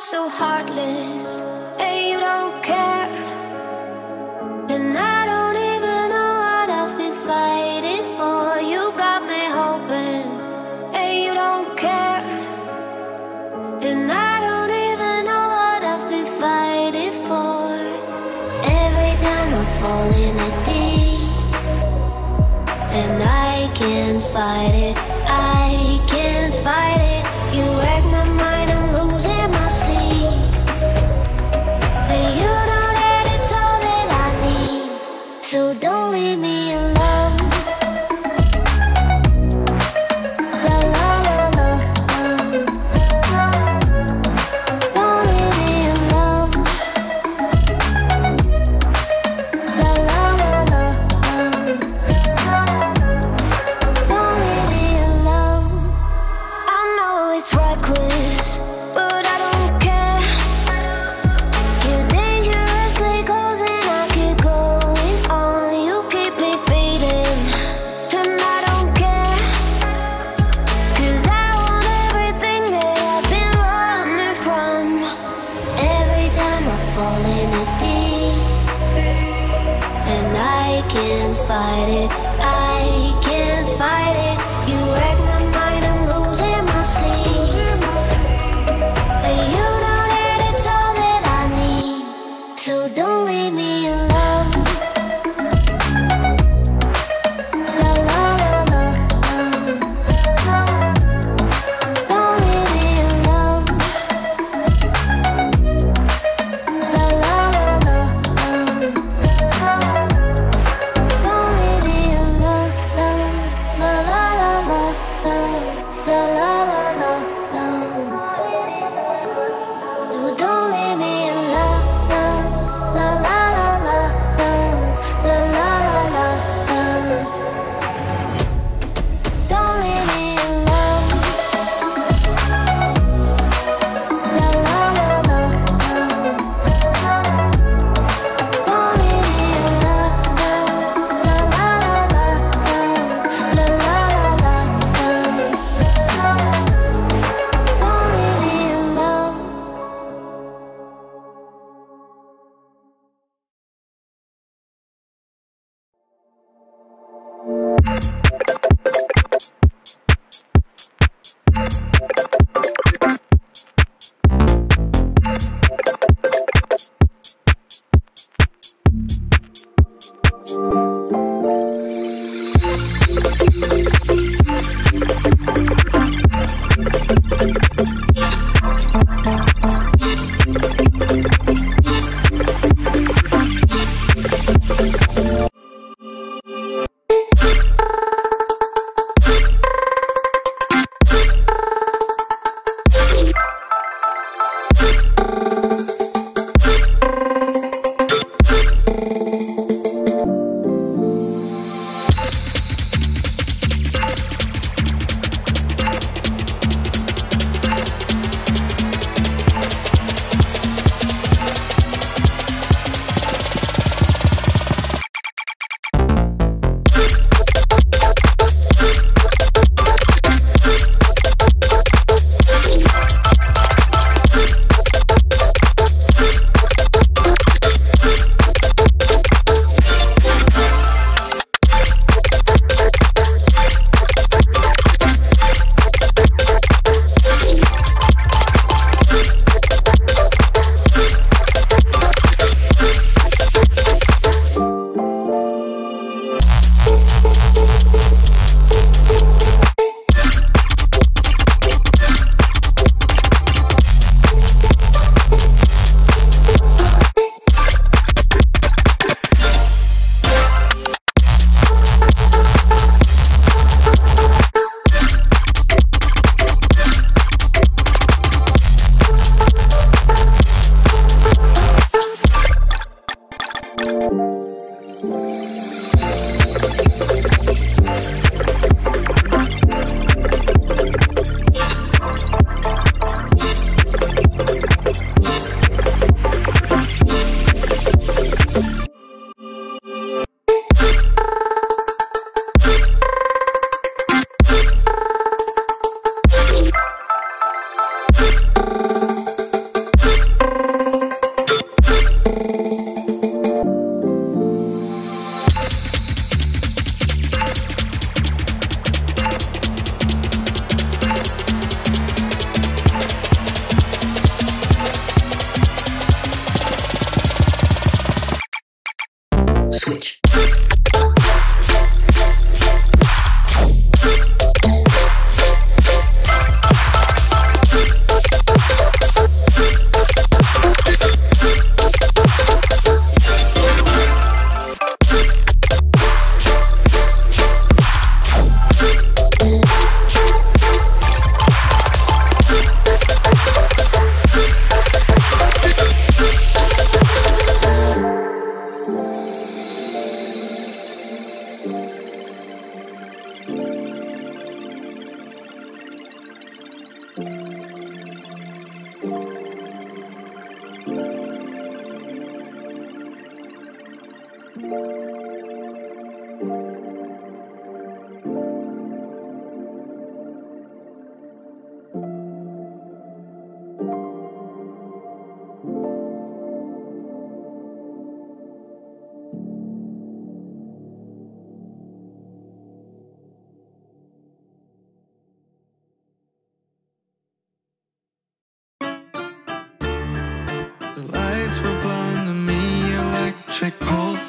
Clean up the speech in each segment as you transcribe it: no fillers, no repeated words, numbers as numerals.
so heartless, and you don't care. And I don't even know what I've been fighting for. You got me hoping, and you don't care. And I don't even know what I've been fighting for. Every time I fall in it deep, and I can't fight it, I can't fight it. You wreck my mind, I'm losing my sleep. And you know that it's all that I need, so don't leave me alone. La la la la, don't leave me alone. La la la la, don't leave me alone. I know it's reckless, but I don't care. You're dangerously close and I keep going on. You keep me fading, and I don't care. 'Cause I want everything that I've been running from. Every time I fall in it deep, and I can't fight it, I can't fight it. You wreck my mind, I'm losing my sleep. And you know that it's all that I need, so don't leave me alone. La la la la, don't leave me alone. La la la la, don't leave me alone. La la la la, la la la la, don't leave me alone. La la la la, la la la la, don't leave me alone. La la la la, don't leave me alone. La la la la, la la la la, don't leave me alone.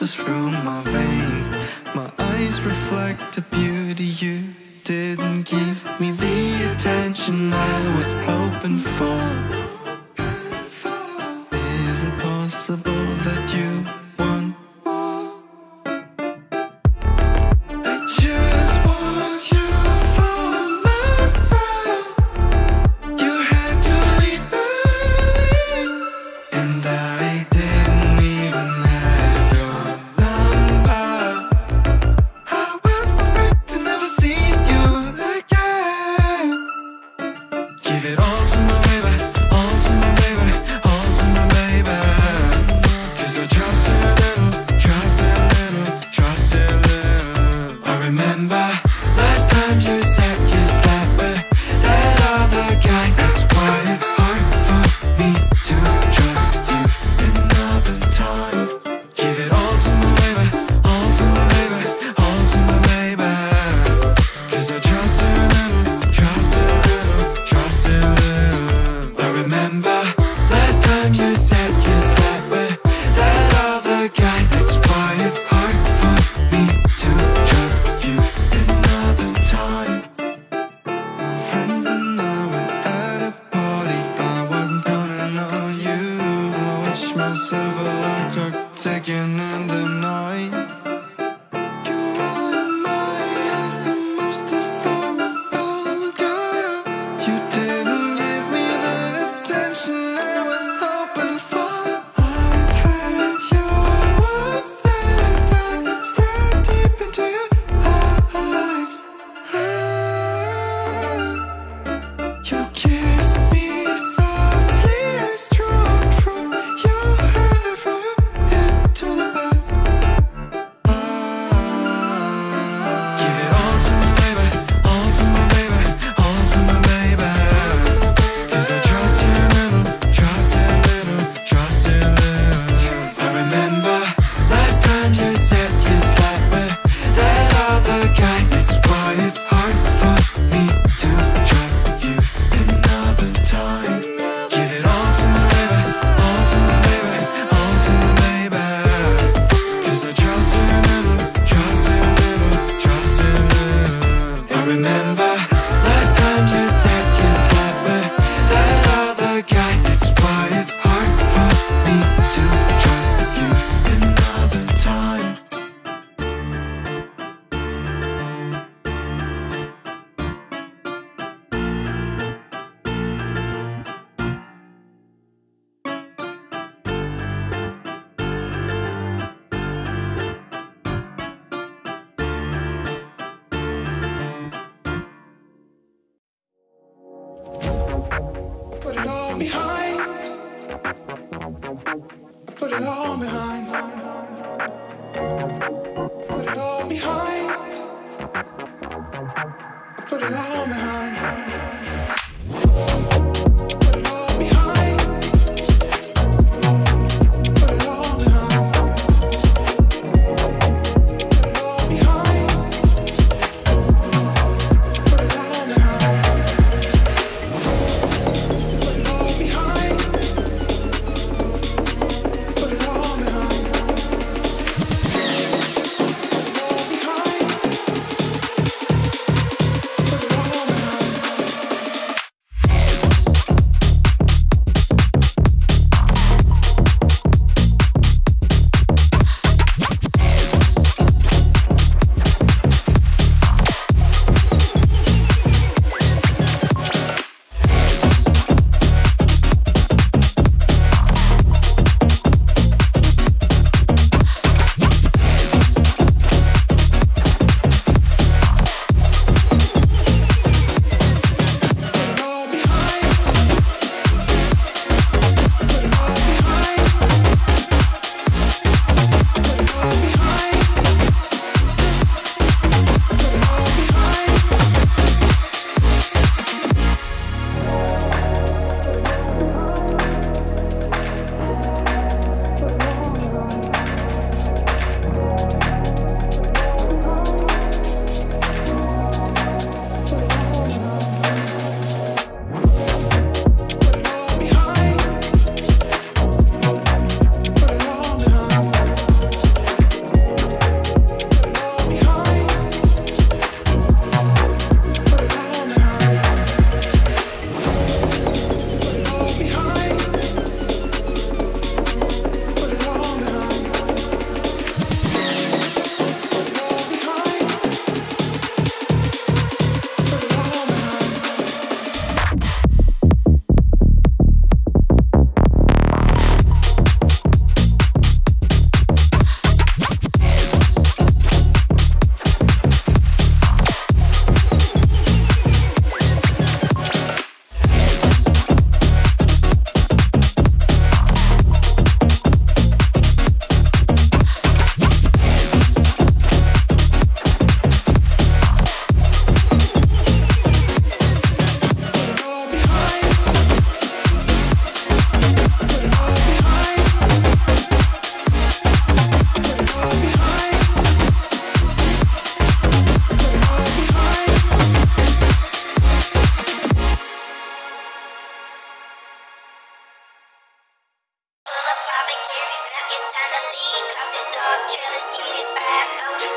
coursing through my veins. My eyes reflect the beauty you didn't give me the attention I was hoping for. Is it possible that you want more? I just want you for myself. You had to leave early, and I didn't even have your number. I was afraid to never see you again. Give it all to my baby, all to my baby, all to my baby. 'Cause I trust you a little, trust you a little, trust you a little. I remember last time you said you slept with that other guy. That's why it's hard for me to trust you another time. Give it all to my baby, all to my baby, all to my baby. 'Cause I trust you a little, trust you a little, trust you a little.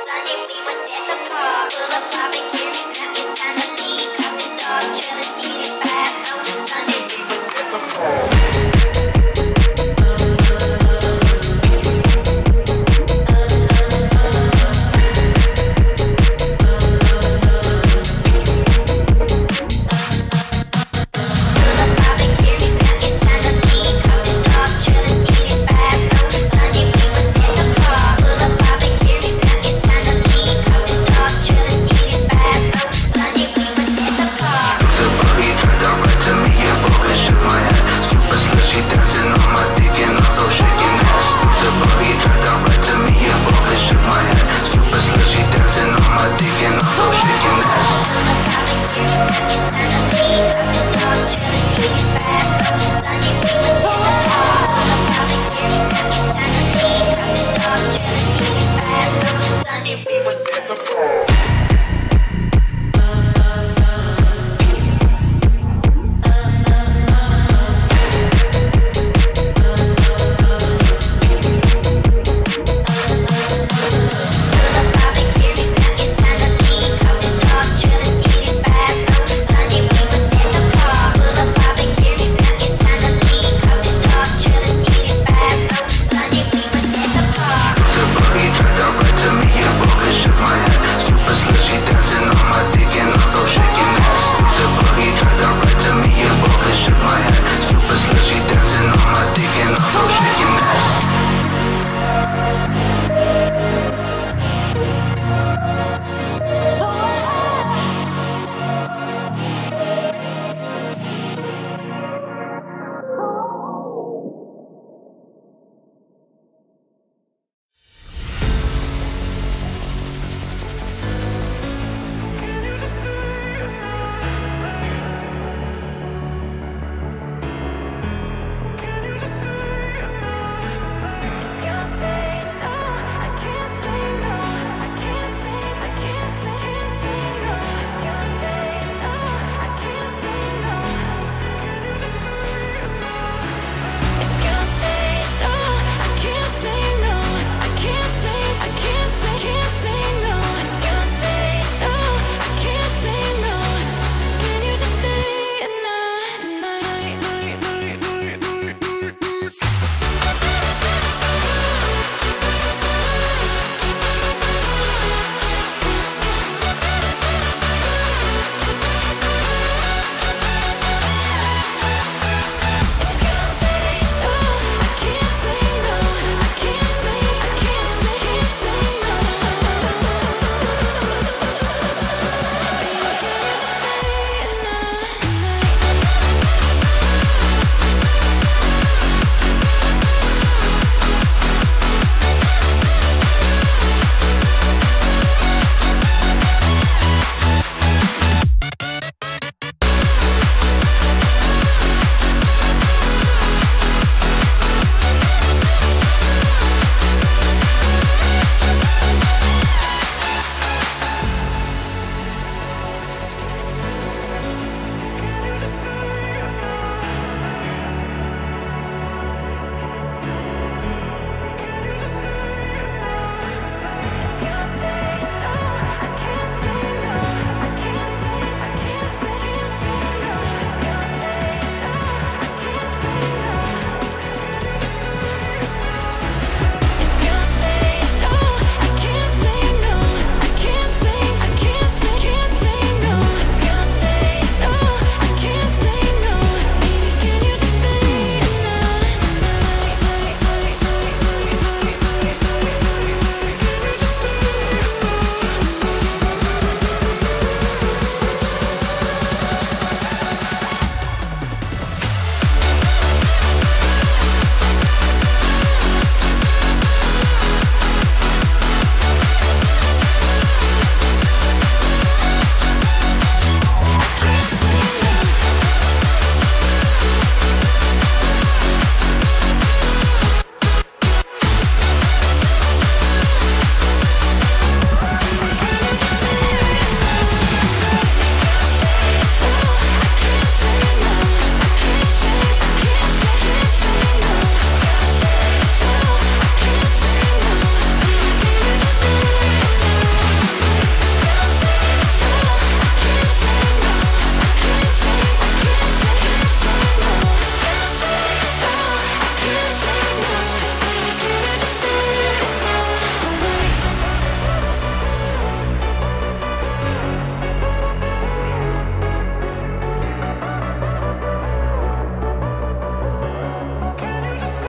Sunday we was at the park.